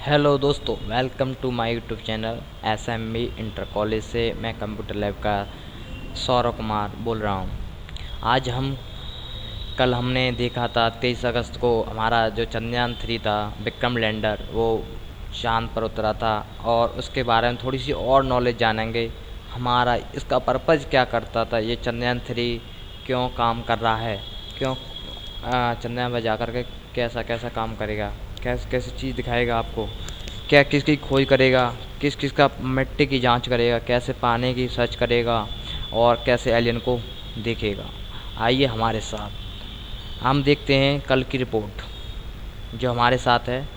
Hello दोस्तों, welcome to my YouTube channel SMB inter college से। मैं कंप्यूटर लैब का सौरभ कुमार बोल रहा हूँ। आज कल हमने देखा था 23 अगस्त को हमारा जो चंद्रयान 3 था, विक्रम लैंडर, वो चांद पर उतरा था और उसके बारे में थोड़ी सी और नॉलेज जानेंगे। हमारा इसका पर्पज़ क्या करता था, ये चंद्रयान 3 क्यों काम कर रहा है, क्यों चंद्रयान पर जाकर के कैसा कैसा काम करेगा, कैसे कैसी चीज़ दिखाएगा आपको, क्या किसकी खोज करेगा, किस किस का मिट्टी की जांच करेगा, कैसे पानी की सर्च करेगा और कैसे एलियन को देखेगा। आइए हमारे साथ हम देखते हैं कल की रिपोर्ट। जो हमारे साथ है,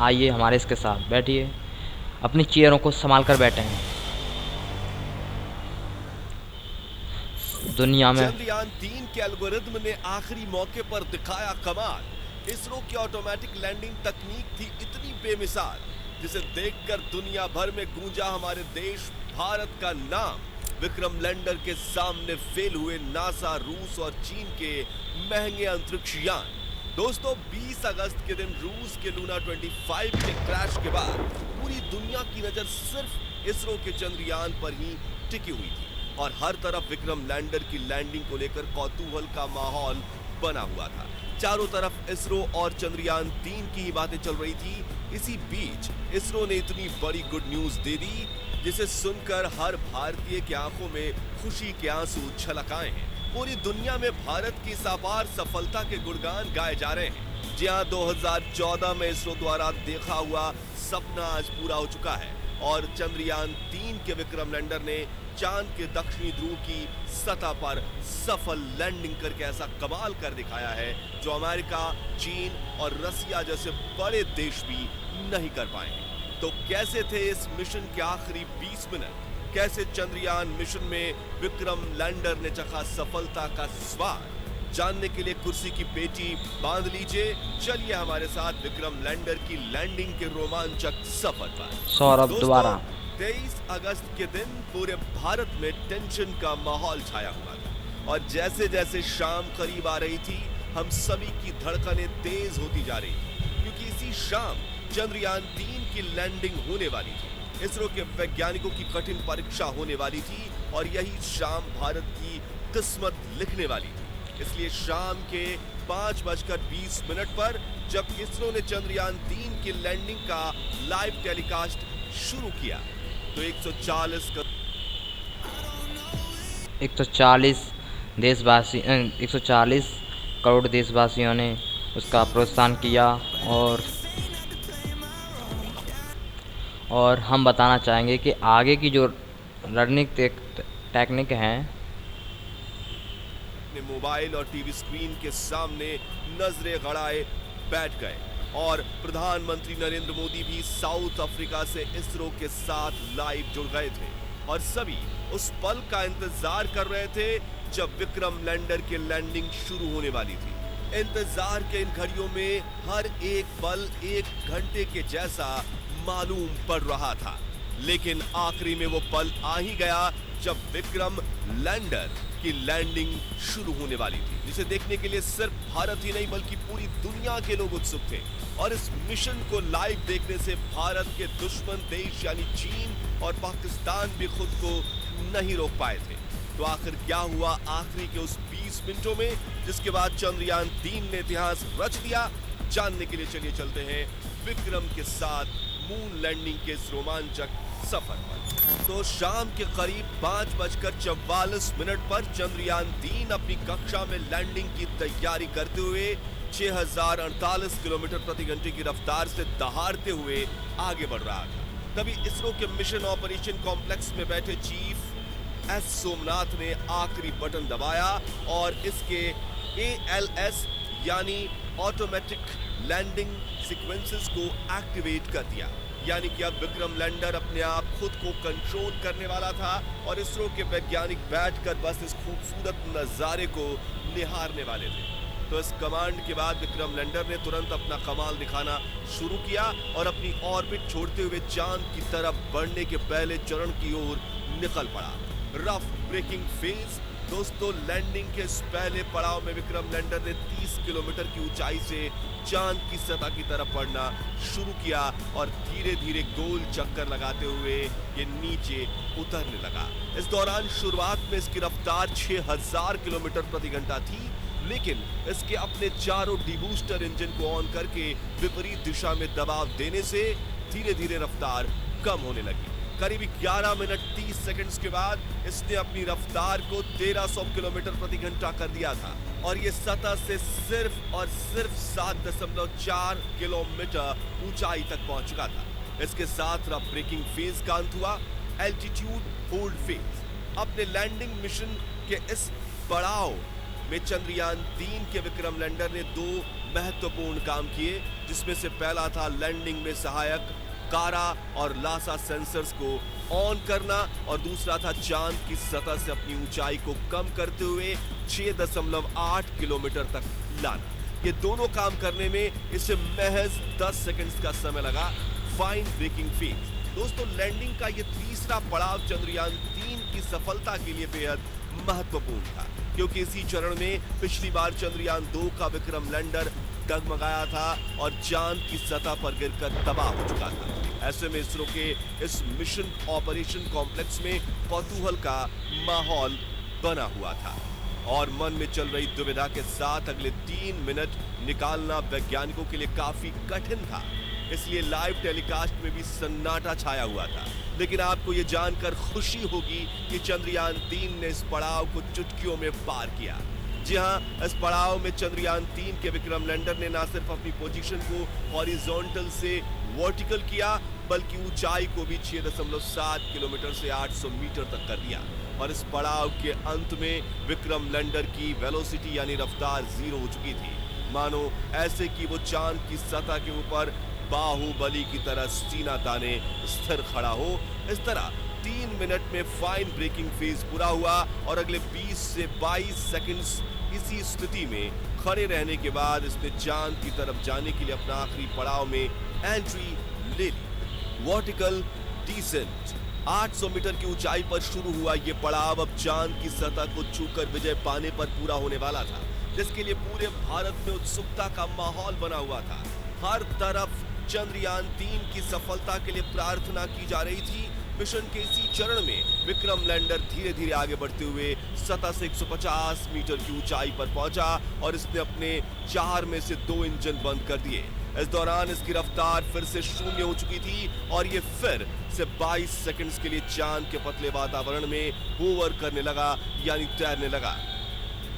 आइए हमारे इसके साथ बैठिए, अपनी चेयरों को संभाल कर बैठे हैं। दुनिया में चंद्रयान 3 के एल्गोरिथ्म ने आखिरी मौके पर दिखाया कमाल। इसरो की ऑटोमेटिक लैंडिंग तकनीक थी इतनी बेमिसाल, जिसे देखकर दुनिया भर में गूंजा हमारे देश भारत का नाम। विक्रम लैंडर के सामने फेल हुए नासा, रूस और चीन के महंगे अंतरिक्ष यान। दोस्तों, 20 अगस्त के दिन रूस के लूना 25 के क्रैश के बाद पूरी दुनिया की नजर सिर्फ इसरो के चंद्रयान पर ही टिकी हुई थी और हर तरफ विक्रम लैंडर की लैंडिंग को लेकर कौतूहल का माहौल बना हुआ था। चारों तरफ इसरो और चंद्रयान 3 की ही बातें चल रही थी। इसी बीच इसरो ने इतनी बड़ी गुड न्यूज दे दी, जिसे सुनकर हर भारतीय की आंखों में खुशी के आंसू छलक आए हैं। पूरी दुनिया में भारत की इस अपार सफलता के गुणगान गाए जा रहे हैं। जी हाँ, 2014 में इसरो द्वारा देखा हुआ सपना आज पूरा हो चुका है और चंद्रयान 3 के विक्रम लैंडर ने चांद के दक्षिणी ध्रुव की सतह पर सफल लैंडिंग करके ऐसा कमाल कर दिखाया है जो अमेरिका, चीन और रसिया जैसे बड़े देश भी नहीं कर पाए हैं। तो कैसे थे इस मिशन के आखिरी 20 मिनट? कैसे चंद्रयान मिशन में विक्रम लैंडर ने चखा सफलता का स्वाद? जानने के लिए कुर्सी की पेटी बांध लीजिए। चलिए हमारे साथ विक्रम लैंडर की लैंडिंग के रोमांचक सफर पर। सौरभ द्वारा 23 अगस्त के दिन पूरे भारत में टेंशन का माहौल छाया हुआ था और जैसे जैसे शाम करीब आ रही थी, हम सभी की धड़कनें तेज होती जा रही थी, क्योंकि इसी शाम चंद्रयान 3 की लैंडिंग होने वाली थी। इसरो के वैज्ञानिकों की कठिन परीक्षा होने वाली थी और यही शाम भारत की किस्मत लिखने वाली थी। इसलिए शाम के 5:20 पर जब इसरो ने चंद्रयान 3 की लैंडिंग का लाइव टेलीकास्ट शुरू किया तो 140 करोड़ देशवासियों ने उसका प्रोत्साहन किया और हम बताना चाहेंगे कि आगे की जो लर्निंग टेक्निक हैं, मोबाइल और टीवी स्क्रीन के सामने नजरें गड़ाए बैठ गए और प्रधानमंत्री नरेंद्र मोदी भी साउथ अफ्रीका से इसरो के साथ लाइव जुड़ गए थे और सभी उस पल का इंतजार कर रहे थे जब विक्रम लैंडर की लैंडिंग शुरू होने वाली थी। इंतजार के इन घड़ियों में हर एक पल 1 घंटे के जैसा मालूम पड़ रहा था, लेकिन आखिरी में वो पल आ ही गया जब विक्रम लैंडर की लैंडिंग शुरू होने वाली थी, जिसे देखने के लिए सिर्फ भारत ही नहीं बल्कि पूरी दुनिया के लोग उत्सुक थे। और इस मिशन को लाइव देखने से भारत के दुश्मन देश यानी चीन और पाकिस्तान भी खुद को नहीं रोक पाए थे। तो आखिर क्या हुआ आखिरी के उस 20 मिनटों में, जिसके बाद चंद्रयान 3 ने इतिहास रच दिया? जानने के लिए चलिए चलते हैं विक्रम के साथ मून लैंडिंग के इस रोमांचक सफर पर। तो शाम के करीब 5:44 पर चंद्रयान 3 अपनी कक्षा में लैंडिंग की तैयारी करते हुए 6048 किलोमीटर प्रति घंटे की रफ्तार से दहाड़ते हुए आगे बढ़ रहा था। तभी इसरो के मिशन ऑपरेशन कॉम्प्लेक्स में बैठे चीफ एस सोमनाथ ने आखिरी बटन दबाया और इसके ALS यानी ऑटोमेटिक लैंडिंग सीक्वेंसेस को एक्टिवेट कर दिया। यानी कि अब विक्रम लैंडर अपने आप खुद को कंट्रोल करने वाला था और इसरो के वैज्ञानिक बैठकर बस इस खूबसूरत नजारे को निहारने वाले थे। तो इस कमांड के बाद विक्रम लैंडर ने तुरंत अपना कमाल दिखाना शुरू किया और अपनी ऑर्बिट छोड़ते हुए चांद की तरफ बढ़ने के पहले चरण की ओर निकल पड़ा। रफ ब्रेकिंग फेज दोस्तों लैंडिंग के इस पहले पड़ाव में विक्रम लैंडर ने 30 किलोमीटर की ऊंचाई से चांद की सतह की तरफ बढ़ना शुरू किया और धीरे धीरे गोल चक्कर लगाते हुए ये नीचे उतरने लगा। इस दौरान शुरुआत में इसकी रफ्तार 6000 किलोमीटर प्रति घंटा थी, लेकिन इसके अपने चारों डीबूस्टर इंजन को ऑन करके विपरीत दिशा में दबाव देने से धीरे धीरे रफ्तार कम होने लगी। करीब 11 मिनट 30 सेकंड्स के बाद इसने अपनी रफ्तार को 1300 किलोमीटर प्रति घंटा कर दिया था और ये सतह से सिर्फ और सिर्फ 7.4 किलोमीटर ऊंचाई तक पहुंच चुका था। इसके साथ अब ब्रेकिंग फेज का अंत हुआ, एल्टीट्यूड होल्ड फेज। अपने लैंडिंग मिशन के इस पड़ाव में चंद्रयान 3 के विक्रम लैंडर ने 2 महत्वपूर्ण काम किए, जिसमें से पहला था लैंडिंग में सहायक कारा और लासा सेंसर्स को ऑन करना और दूसरा था चांद की सतह से अपनी ऊंचाई को कम करते हुए 6.8 किलोमीटर तक लाना। ये दोनों काम करने में इसे महज 10 सेकंड्स का समय लगा। Fine breaking phase. दोस्तों लैंडिंग का ये तीसरा पड़ाव चंद्रयान 3 की सफलता के लिए बेहद महत्वपूर्ण था, क्योंकि इसी चरण में पिछली बार चंद्रयान 2 का विक्रम लैंडर डगमगाया था और चांद की सतह पर गिरकर तबाह हो चुका था। ऐसे में इसरो के इस मिशन ऑपरेशन कॉम्प्लेक्स में कौतूहल का माहौल बना हुआ था और मन में चल रही दुविधा के साथ अगले 3 मिनट निकालना वैज्ञानिकों के लिए काफी कठिन था। इसलिए लाइव टेलीकास्ट में भी सन्नाटा छाया हुआ था। लेकिन आपको ये जानकर खुशी होगी कि चंद्रयान 3 ने इस पड़ाव को चुटकियों में पार किया। जी हां, इस पड़ाव में चंद्रयान 3 के विक्रम लैंडर ने न सिर्फ अपनी पोजीशन को हॉरिजॉन्टल से वर्टिकल किया, बल्कि ऊंचाई को भी 6.7 किलोमीटर से 800 मीटर तक कर दिया। और इस पड़ाव के अंत में विक्रम लैंडर की वेलोसिटी यानी रफ्तार 0 हो चुकी थी, मानो ऐसे कि वो चांद की सतह के ऊपर बाहुबली की तरह सीना ताने स्थिर खड़ा हो। इस तरह 3 मिनट में फाइन ब्रेकिंग फेज पूरा हुआ और अगले 20 से 22 सेकंड्स इसी स्थिति में खड़े रहने के बाद इसने चांद की तरफ जाने के लिए अपना आखिरी पड़ाव में एंट्री ले ली। Vertical decent. 800 मीटर की ऊंचाई पर शुरू हुआ ये पड़ाव अब चांद की सतह को छूकर विजय पाने पर पूरा होने वाला था, जिसके लिए पूरे भारत में उत्सुकता का माहौल बना हुआ था। हर तरफ चंद्रयान 3 की सफलता के लिए प्रार्थना की जा रही थी। मिशन के इसी चरण में विक्रम लैंडर धीरे धीरे आगे बढ़ते हुए सतह से 150 मीटर की ऊंचाई पर पहुंचा और इसने अपने 4 में से 2 इंजन बंद कर दिए। इस दौरान इसकी रफ्तार फिर से 0 हो चुकी थी और ये फिर से 22 सेकंड्स के लिए चांद के पतले वातावरण में होवर करने लगा, यानी तैरने लगा।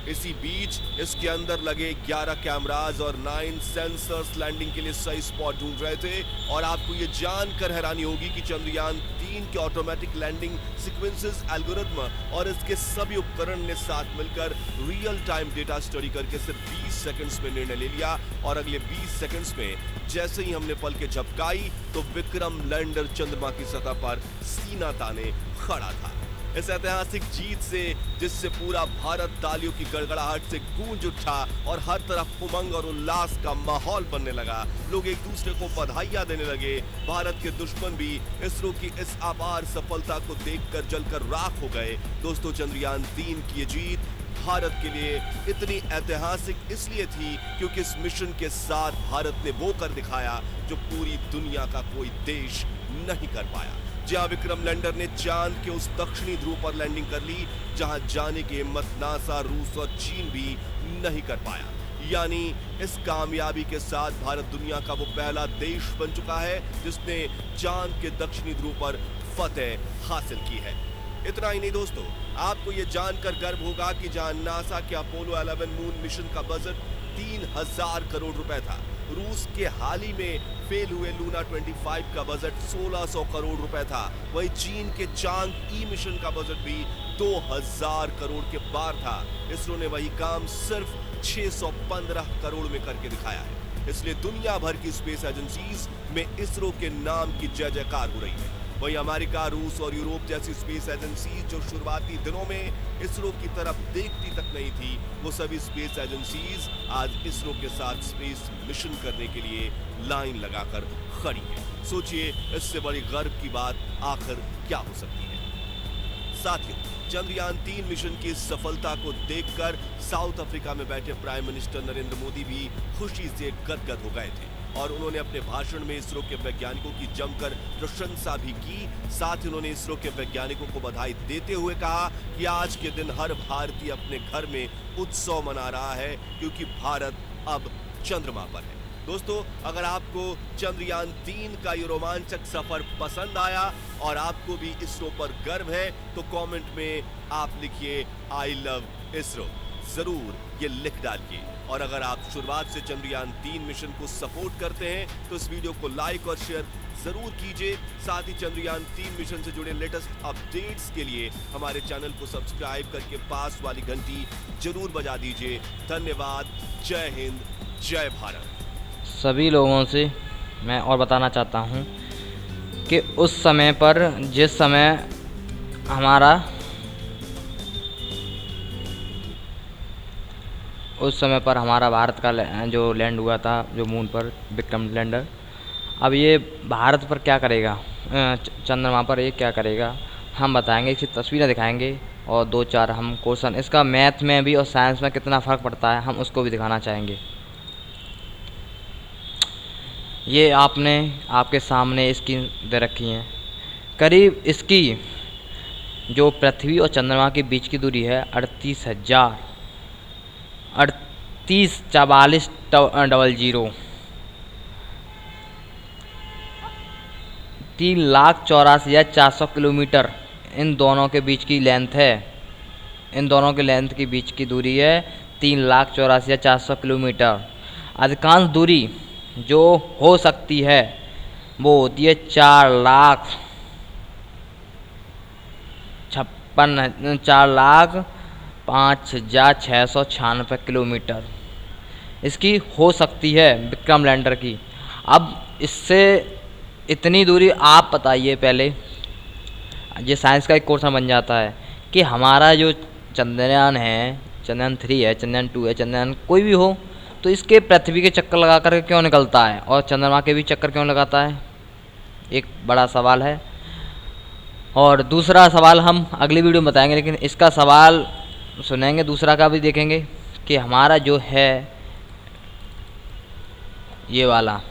इसी बीच इसके अंदर लगे 11 कैमराज और 9 सेंसर्स लैंडिंग के लिए सही स्पॉट ढूंढ रहे थे। और आपको ये जानकर हैरानी होगी कि चंद्रयान 3 के ऑटोमेटिक लैंडिंग सीक्वेंसेस एल्गोरिथम और इसके सभी उपकरण ने साथ मिलकर रियल टाइम डेटा स्टडी करके सिर्फ 20 सेकंड्स में निर्णय ले लिया। और अगले 20 सेकंड्स में जैसे ही हमने पलकें झपकाई तो विक्रम लैंडर चंद्रमा की सतह पर सीना ताने खड़ा था। इस ऐतिहासिक जीत से, जिससे पूरा भारत तालियों की गड़गड़ाहट से गूंज उठा और हर तरफ उमंग और उल्लास का माहौल बनने लगा, लोग एक दूसरे को बधाइयां देने लगे। भारत के दुश्मन भी इसरो की इस अपार सफलता को देखकर जलकर राख हो गए। दोस्तों चंद्रयान 3 की ये जीत भारत के लिए इतनी ऐतिहासिक इसलिए थी क्योंकि इस मिशन के साथ भारत ने वो कर दिखाया जो पूरी दुनिया का कोई देश नहीं कर पाया। जहां विक्रम लैंडर ने चांद के उस दक्षिणी ध्रुव पर लैंडिंग कर ली जहां जाने की हिम्मत नासा, रूस और चीन भी नहीं कर पाया। यानी इस कामयाबी के साथ भारत दुनिया का वो पहला देश बन चुका है जिसने चांद के दक्षिणी ध्रुव पर फतेह हासिल की है। इतना ही नहीं दोस्तों, आपको ये जानकर गर्व होगा कि जहां नासा के अपोलो 11 मून मिशन का बजट 3000 करोड़ रुपए था, रूस के हाल ही में फेल हुए लूना 25 का बजट 1600 करोड़ रुपए था। वहीं चीन के चांद ई मिशन का बजट भी 2000 करोड़ के पार था। इसरो ने वही काम सिर्फ 615 करोड़ में करके दिखाया है। इसलिए दुनिया भर की स्पेस एजेंसीज में इसरो के नाम की जय जयकार हो रही है। वहीं अमेरिका, रूस और यूरोप जैसी स्पेस एजेंसीज जो शुरुआती दिनों में इसरो की तरफ देखती तक नहीं थी, वो सभी स्पेस एजेंसीज आज इसरो के साथ स्पेस मिशन करने के लिए लाइन लगाकर खड़ी है। सोचिए इससे बड़ी गर्व की बात आखिर क्या हो सकती है। साथियों, चंद्रयान 3 मिशन की सफलता को देखकर साउथ अफ्रीका में बैठे प्राइम मिनिस्टर नरेंद्र मोदी भी खुशी से गदगद हो गए थे और उन्होंने अपने भाषण में इसरो के वैज्ञानिकों की जमकर प्रशंसा भी की। साथ ही उन्होंने इसरो के वैज्ञानिकों को बधाई देते हुए कहा कि आज के दिन हर भारतीय अपने घर में उत्सव मना रहा है क्योंकि भारत अब चंद्रमा पर है। दोस्तों, अगर आपको चंद्रयान 3 का ये रोमांचक सफर पसंद आया और आपको भी इसरो पर गर्व है तो कमेंट में आप लिखिए आई लव इसरो, जरूर ये लिख डालिए। और अगर आप शुरुआत से चंद्रयान 3 मिशन को सपोर्ट करते हैं तो इस वीडियो को लाइक और शेयर जरूर कीजिए। साथ ही चंद्रयान 3 मिशन से जुड़े लेटेस्ट अपडेट्स के लिए हमारे चैनल को सब्सक्राइब करके पास वाली घंटी जरूर बजा दीजिए। धन्यवाद। जय हिंद, जय भारत। सभी लोगों से मैं और बताना चाहता हूँ कि उस समय पर जिस समय हमारा भारत का जो लैंड हुआ था जो मून पर, विक्रम लैंडर, अब ये भारत पर क्या करेगा, चंद्रमा पर ये क्या करेगा हम बताएंगे। इसकी तस्वीरें दिखाएंगे और 2-4 हम क्वेश्चन, इसका मैथ में भी और साइंस में कितना फ़र्क पड़ता है हम उसको भी दिखाना चाहेंगे। ये आपने आपके सामने इसकी दे रखी हैं। करीब इसकी जो पृथ्वी और चंद्रमा के बीच की दूरी है 38,000 3,84,400 किलोमीटर इन दोनों के बीच की लेंथ है। इन दोनों के लेंथ के बीच की दूरी है 3,84,400 किलोमीटर। अधिकांश दूरी जो हो सकती है वो होती है 4,05,696 किलोमीटर इसकी हो सकती है विक्रम लैंडर की। अब इससे इतनी दूरी आप बताइए, पहले ये साइंस का एक कोर्स बन जाता है कि हमारा जो चंद्रयान है, चंद्रयान 3 है, चंद्रयान 2 है, चंद्रयान कोई भी हो, तो इसके पृथ्वी के चक्कर लगा कर क्यों निकलता है और चंद्रमा के भी चक्कर क्यों लगाता है, एक बड़ा सवाल है। और दूसरा सवाल हम अगली वीडियो में बताएंगे, लेकिन इसका सवाल सुनेंगे, दूसरा का भी देखेंगे कि हमारा जो है ये वाला,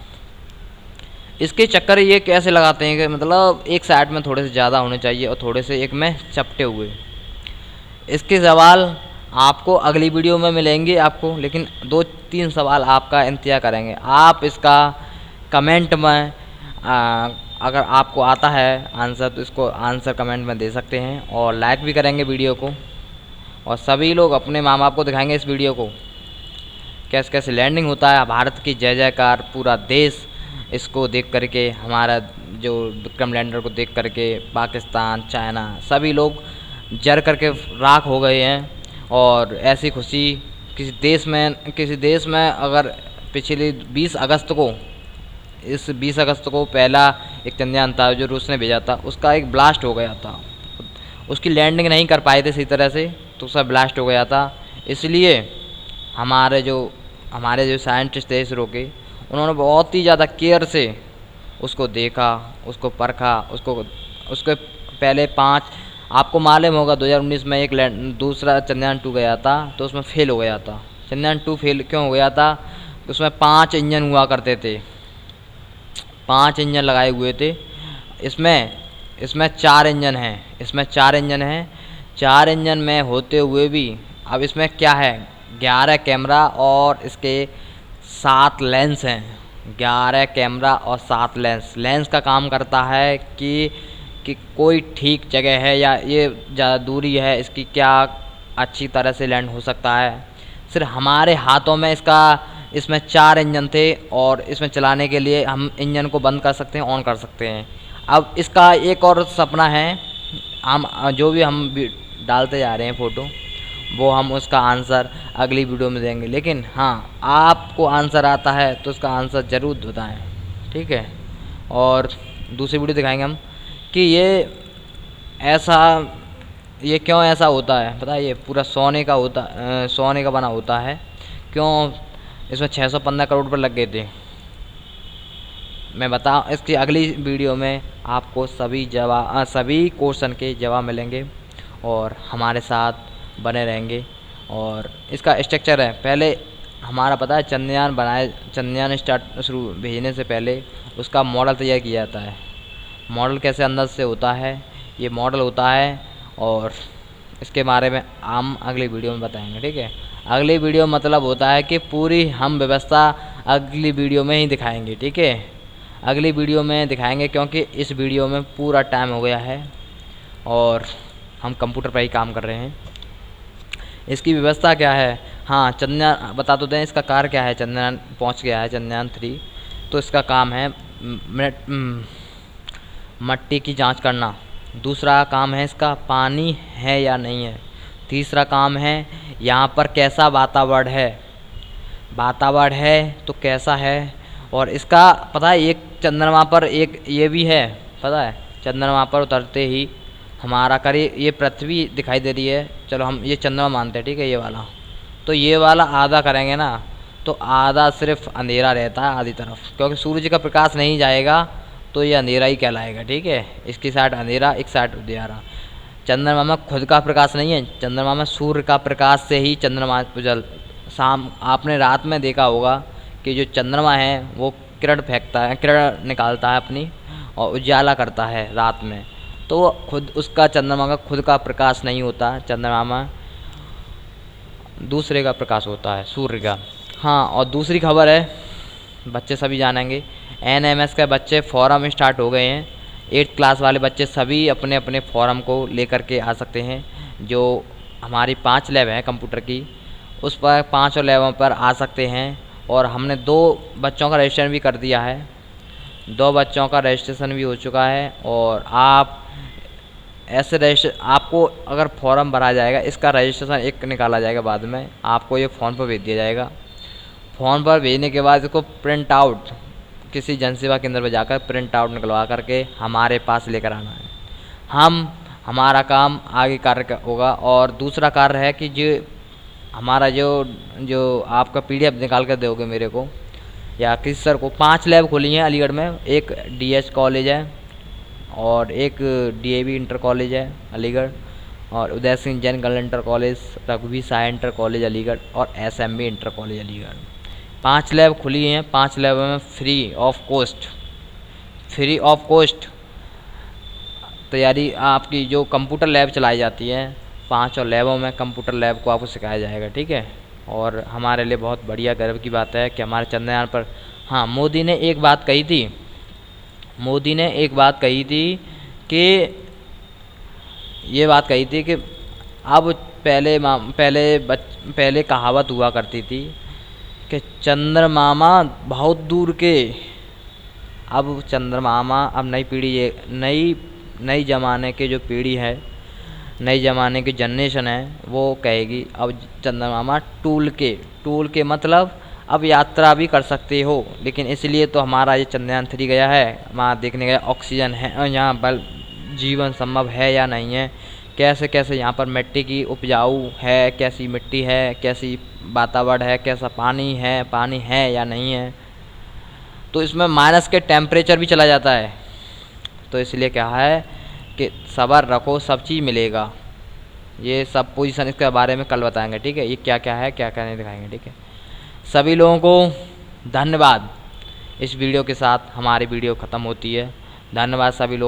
इसके चक्कर ये कैसे लगाते हैं कि मतलब एक साइड में थोड़े से ज़्यादा होने चाहिए और थोड़े से एक में चपटे हुए। इसके सवाल आपको अगली वीडियो में मिलेंगे आपको, लेकिन 2-3 सवाल आपका इंतजार करेंगे। आप इसका कमेंट में अगर आपको आता है आंसर तो इसको आंसर कमेंट में दे सकते हैं और लाइक भी करेंगे वीडियो को। और सभी लोग अपने माँ बाप को दिखाएंगे इस वीडियो को, कैसे कैसे लैंडिंग होता है। भारत की जय जयकार, पूरा देश इसको देख करके, हमारा जो विक्रम लैंडर को देख करके पाकिस्तान, चाइना सभी लोग जर करके राख हो गए हैं। और ऐसी खुशी किसी देश में अगर पिछली 20 अगस्त को पहला एक चंद्रयान था जो रूस ने भेजा था, उसका एक ब्लास्ट हो गया था, उसकी लैंडिंग नहीं कर पाए थे सही तरह से, तो उसका ब्लास्ट हो गया था। इसलिए हमारे जो साइंटिस्ट थे इसरो के, उन्होंने बहुत ही ज़्यादा केयर से उसको देखा, उसको परखा, उसको पहले 5, आपको मालूम होगा 2019 में एक दूसरा चंद्रयान 2 गया था तो उसमें फेल हो गया था। चंद्रयान 2 फेल क्यों हो गया था? उसमें 5 इंजन हुआ करते थे, 5 इंजन लगाए हुए थे। इसमें 4 इंजन हैं, 4 इंजन में होते हुए भी अब इसमें क्या है, 11 कैमरा और इसके 7 लेंस हैं। 11 कैमरा और 7 लेंस का काम करता है कि कोई ठीक जगह है या ये ज़्यादा दूरी है, इसकी क्या अच्छी तरह से लैंड हो सकता है। सिर्फ हमारे हाथों में इसमें 4 इंजन थे और इसमें चलाने के लिए हम इंजन को बंद कर सकते हैं, ऑन कर सकते हैं। अब इसका एक और सपना है, हम जो भी हम डालते जा रहे हैं फ़ोटो, वो हम उसका आंसर अगली वीडियो में देंगे। लेकिन हाँ, आपको आंसर आता है तो उसका आंसर ज़रूर बताएं, ठीक है। और दूसरी वीडियो दिखाएंगे हम कि ये क्यों ऐसा होता है। पता है, ये पूरा सोने का बना होता है। क्यों इसमें 615 करोड़ पर लग गए थे, मैं इसकी अगली वीडियो में आपको सभी क्वेश्चन के जवाब मिलेंगे। और हमारे साथ बने रहेंगे। और इसका स्ट्रक्चर है, पहले हमारा पता है चंद्रयान स्टार्ट शुरू भेजने से पहले उसका मॉडल तैयार किया जाता है। मॉडल कैसे अंदर से होता है, ये मॉडल होता है, और इसके बारे में हम अगली वीडियो में बताएंगे, ठीक है। अगली वीडियो मतलब होता है कि पूरी हम व्यवस्था अगली वीडियो में ही दिखाएंगे, ठीक है। अगली वीडियो में दिखाएंगे क्योंकि इस वीडियो में पूरा टाइम हो गया है और हम कंप्यूटर पर ही काम कर रहे हैं। इसकी व्यवस्था क्या है, हाँ चंद्रयान बता तो दें, इसका कार्य क्या है। चंद्रयान पहुंच गया है, चंद्रयान 3, तो इसका काम है मिट्टी की जांच करना। दूसरा काम है इसका पानी है या नहीं है। तीसरा काम है यहाँ पर कैसा वातावरण है तो कैसा है। और इसका पता है एक चंद्रमा पर एक ये भी है, पता है चंद्रमा पर उतरते ही हमारा करीब ये पृथ्वी दिखाई दे रही है, चलो हम ये चंद्रमा मानते हैं, ठीक है। ये वाला तो ये वाला आधा करेंगे ना तो आधा सिर्फ अंधेरा रहता है आधी तरफ, क्योंकि सूरज का प्रकाश नहीं जाएगा तो ये अंधेरा ही कहलाएगा, ठीक है। इसकी साइड अंधेरा, एक साइड उजियारा। चंद्रमा में खुद का प्रकाश नहीं है, चंद्रमा में सूर्य का प्रकाश से ही चंद्रमा शाम आपने रात में देखा होगा कि जो चंद्रमा है वो किरण फेंकता है, किरण निकालता है अपनी और उजाला करता है रात में, तो वो खुद उसका चंद्रमा का खुद का प्रकाश नहीं होता। चंद्रमा में दूसरे का प्रकाश होता है, सूर्य का। हाँ, और दूसरी खबर है, बच्चे सभी जानेंगे, NMS के बच्चे फॉरम स्टार्ट हो गए हैं। 8th क्लास वाले बच्चे सभी अपने अपने फॉरम को लेकर के आ सकते हैं। जो हमारी 5 लैब हैं कंप्यूटर की, उस पर 5 लैबों पर आ सकते हैं। और हमने 2 बच्चों का रजिस्ट्रेशन भी कर दिया है, 2 बच्चों का रजिस्ट्रेशन भी हो चुका है। और आप ऐसे आपको अगर फॉर्म भरा जाएगा, इसका रजिस्ट्रेशन एक निकाला जाएगा, बाद में आपको ये फ़ोन पर भेज दिया जाएगा। फ़ोन पर भेजने के बाद इसको प्रिंट आउट किसी जनसेवा केंद्र पर जाकर प्रिंट आउट निकलवा करके हमारे पास लेकर आना है। हमारा काम आगे कार्य होगा। और दूसरा कार्य है कि जो हमारा जो आपका PDF निकाल कर दोगे मेरे को या किसी सर को। 5 लैब खोली हैं अलीगढ़ में, एक DH कॉलेज है और एक DAV इंटर कॉलेज है अलीगढ़, और Uday Singh Jain girl inter college, रघुवीर शाह इंटर कॉलेज अलीगढ़ और SMB inter college Aligarh. 5 lab खुली हैं। 5 लैब में फ्री ऑफ कॉस्ट तैयारी आपकी जो कंप्यूटर लैब चलाई जाती है, 5 लैबों में कंप्यूटर लैब को आपको सिखाया जाएगा, ठीक है। और हमारे लिए बहुत बढ़िया गर्व की बात है कि हमारे चंद्रयान पर, हाँ मोदी ने एक बात कही थी कि ये बात कही थी कि अब पहले कहावत हुआ करती थी कि चंद्रमामा बहुत दूर के। अब चंद्रमामा, अब नई पीढ़ी, नई ज़माने के जो पीढ़ी है, नई ज़माने की जनरेशन है, वो कहेगी अब चंद्रमामा टूल के मतलब अब यात्रा भी कर सकते हो। लेकिन इसलिए तो हमारा ये चंद्रयान 3 गया है, वहाँ देखने गया ऑक्सीजन है यहाँ पर, जीवन संभव है या नहीं है, कैसे यहाँ पर मिट्टी की उपजाऊ है, कैसी मिट्टी है, कैसी वातावरण है, कैसा पानी है या नहीं है। तो इसमें माइनस के टेम्परेचर भी चला जाता है। तो इसलिए क्या है कि सब्र रखो, सब चीज़ मिलेगा। ये सब पोजीशन इसके बारे में कल बताएंगे, ठीक है। ये क्या क्या है, क्या क्या नहीं दिखाएंगे, ठीक है। सभी लोगों को धन्यवाद। इस वीडियो के साथ हमारी वीडियो ख़त्म होती है। धन्यवाद सभी लोगों।